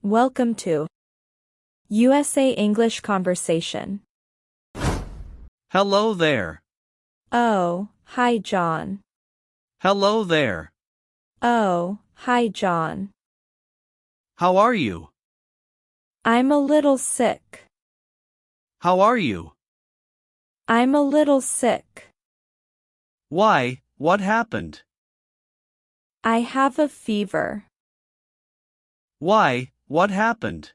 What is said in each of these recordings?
Welcome to USA English Conversation. Hello there. Oh, hi John. Hello there. Oh, hi John. How are you? I'm a little sick. How are you? I'm a little sick. Why, what happened? I have a fever. Why, what happened?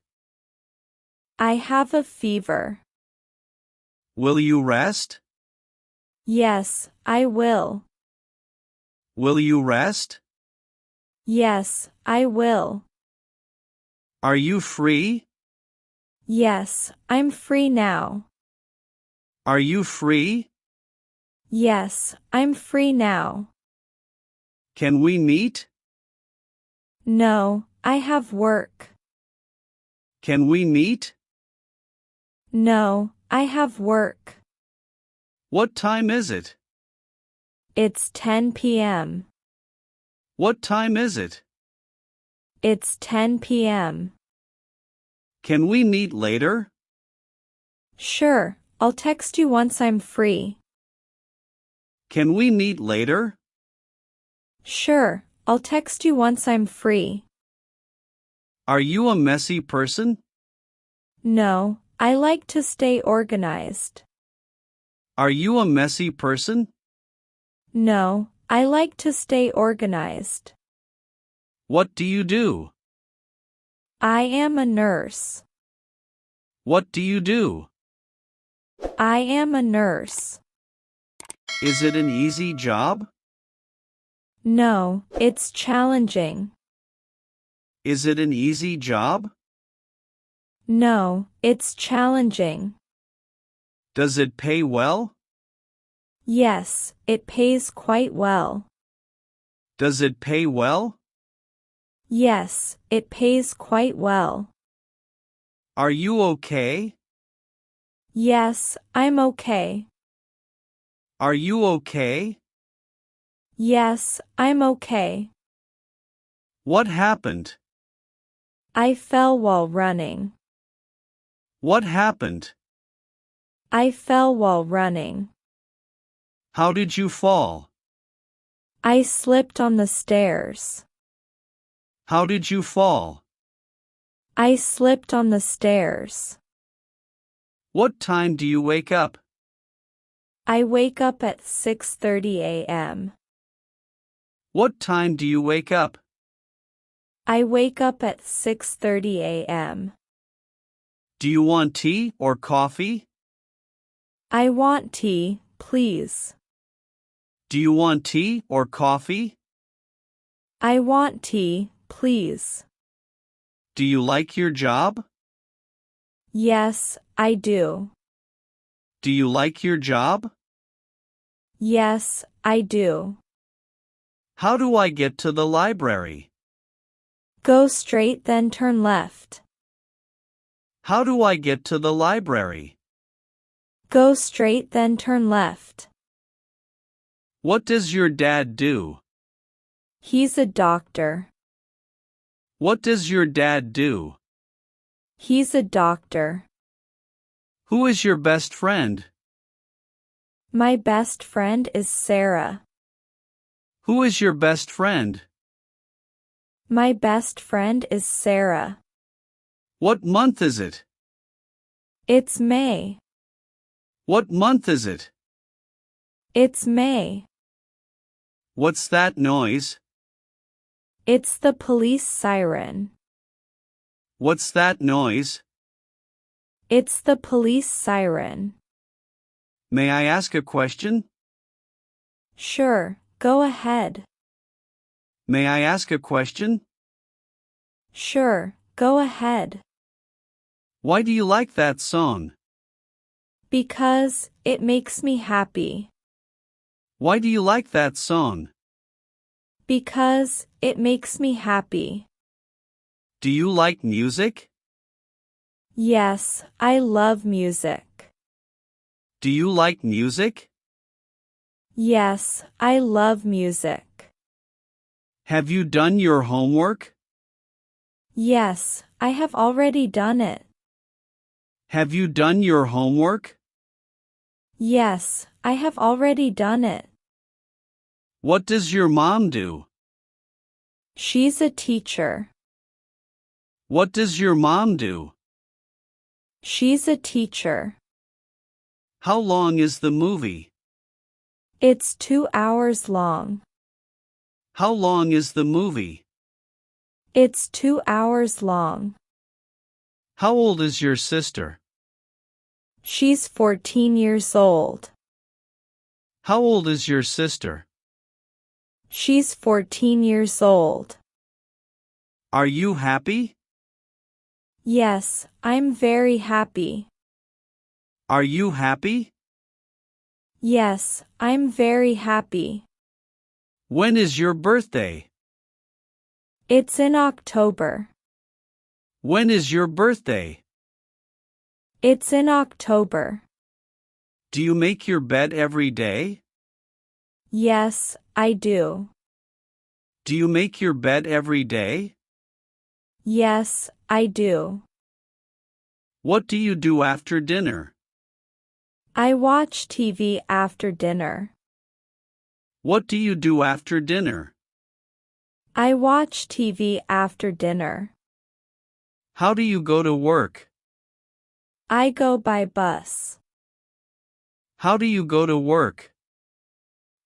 I have a fever. Will you rest? Yes, I will. Will you rest? Yes, I will. Are you free? Yes, I'm free now. Are you free? Yes, I'm free now. Can we meet? No, I have work. Can we meet? No, I have work. What time is it? It's 10 p.m. What time is it? It's 10 p.m. Can we meet later? Sure, I'll text you once I'm free. Can we meet later? Sure, I'll text you once I'm free. Are you a messy person? No, I like to stay organized. Are you a messy person? No, I like to stay organized. What do you do? I am a nurse. What do you do? I am a nurse. Is it an easy job? No, it's challenging. Is it an easy job? No, it's challenging. Does it pay well? Yes, it pays quite well. Does it pay well? Yes, it pays quite well. Are you okay? Yes, I'm okay. Are you okay? Yes, I'm okay. What happened? I fell while running. What happened? I fell while running. How did you fall? I slipped on the stairs. How did you fall? I slipped on the stairs. What time do you wake up? I wake up at 6:30 a.m. What time do you wake up? I wake up at 6:30 a.m. Do you want tea or coffee? I want tea, please. Do you want tea or coffee? I want tea, please. Do you like your job? Yes, I do. Do you like your job? Yes, I do. How do I get to the library? Go straight then turn left. How do I get to the library? Go straight then turn left. What does your dad do? He's a doctor. What does your dad do? He's a doctor. Who is your best friend? My best friend is Sarah. Who is your best friend? My best friend is Sarah. What month is it? It's May. What month is it? It's May. What's that noise? It's the police siren. What's that noise? It's the police siren. May I ask a question? Sure, go ahead. May I ask a question? Sure, go ahead. Why do you like that song? Because it makes me happy. Why do you like that song? Because it makes me happy. Do you like music? Yes, I love music. Do you like music? Yes, I love music. Have you done your homework? Yes, I have already done it. Have you done your homework? Yes, I have already done it. What does your mom do? She's a teacher. What does your mom do? She's a teacher. How long is the movie? It's 2 hours long. How long is the movie? It's 2 hours long. How old is your sister? She's 14 years old. How old is your sister? She's 14 years old. Are you happy? Yes, I'm very happy. Are you happy? Yes, I'm very happy. When is your birthday? It's in October. When is your birthday? It's in October. Do you make your bed every day? Yes, I do. Do you make your bed every day? Yes, I do. What do you do after dinner? I watch TV after dinner. What do you do after dinner? I watch TV after dinner. How do you go to work? I go by bus. How do you go to work?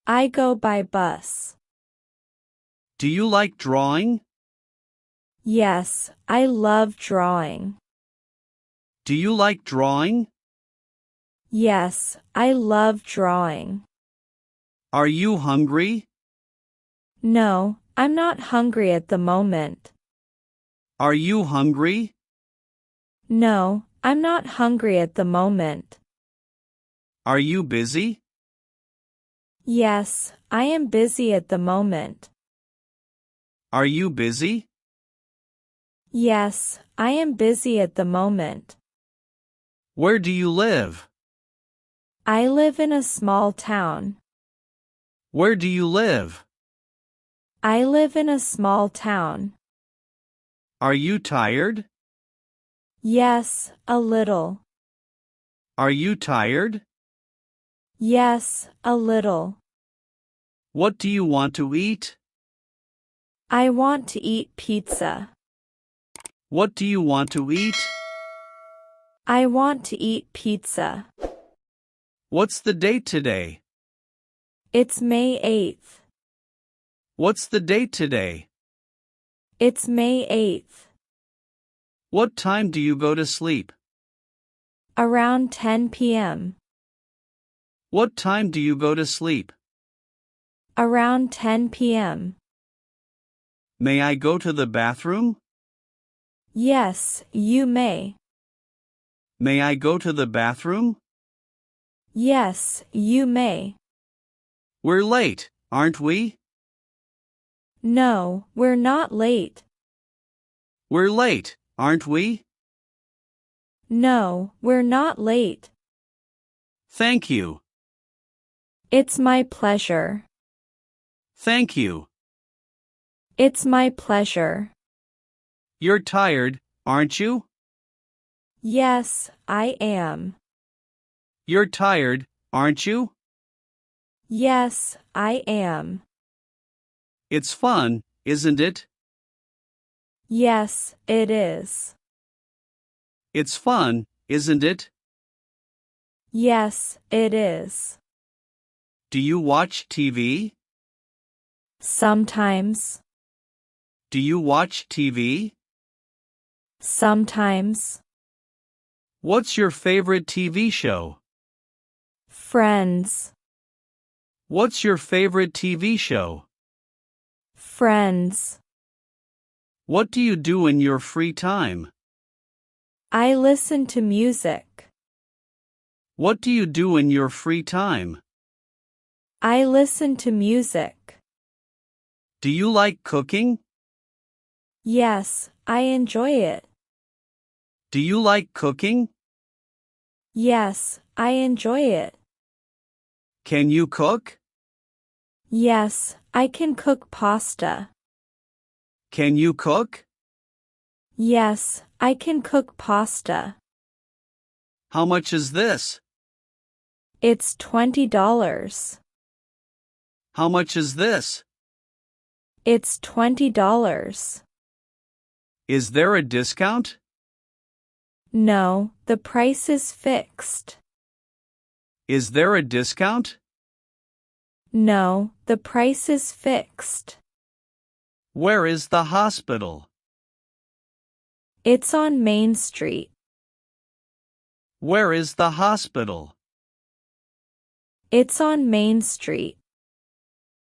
I go by bus. Do you like drawing? Yes, I love drawing. Do you like drawing? Yes, I love drawing. Are you hungry? No, I'm not hungry at the moment. Are you hungry? No, I'm not hungry at the moment. Are you busy? Yes, I am busy at the moment. Are you busy? Yes, I am busy at the moment. Where do you live? I live in a small town. Where do you live? I live in a small town. Are you tired? Yes, a little. Are you tired? Yes, a little. What do you want to eat? I want to eat pizza. What do you want to eat? I want to eat pizza. What's the date today? It's May 8th. What's the date today? It's May 8th. What time do you go to sleep? Around 10 p.m. What time do you go to sleep? Around 10 p.m. May I go to the bathroom? Yes, you may. May I go to the bathroom? Yes, you may. We're late, aren't we? No, we're not late. We're late, aren't we? No, we're not late. Thank you. It's my pleasure. Thank you. It's my pleasure. You're tired, aren't you? Yes, I am. You're tired, aren't you? Yes, I am. It's fun, isn't it? Yes, it is. It's fun, isn't it? Yes, it is. Do you watch TV? Sometimes. Do you watch TV? Sometimes. What's your favorite TV show? Friends. What's your favorite TV show? Friends. What do you do in your free time? I listen to music. What do you do in your free time? I listen to music. Do you like cooking? Yes, I enjoy it. Do you like cooking? Yes, I enjoy it. Can you cook? Yes, I can cook pasta. Can you cook? Yes, I can cook pasta. How much is this? It's $20. How much is this? It's $20. Is there a discount? No, the price is fixed. Is there a discount? No, the price is fixed. Where is the hospital? It's on Main Street. Where is the hospital? It's on Main Street.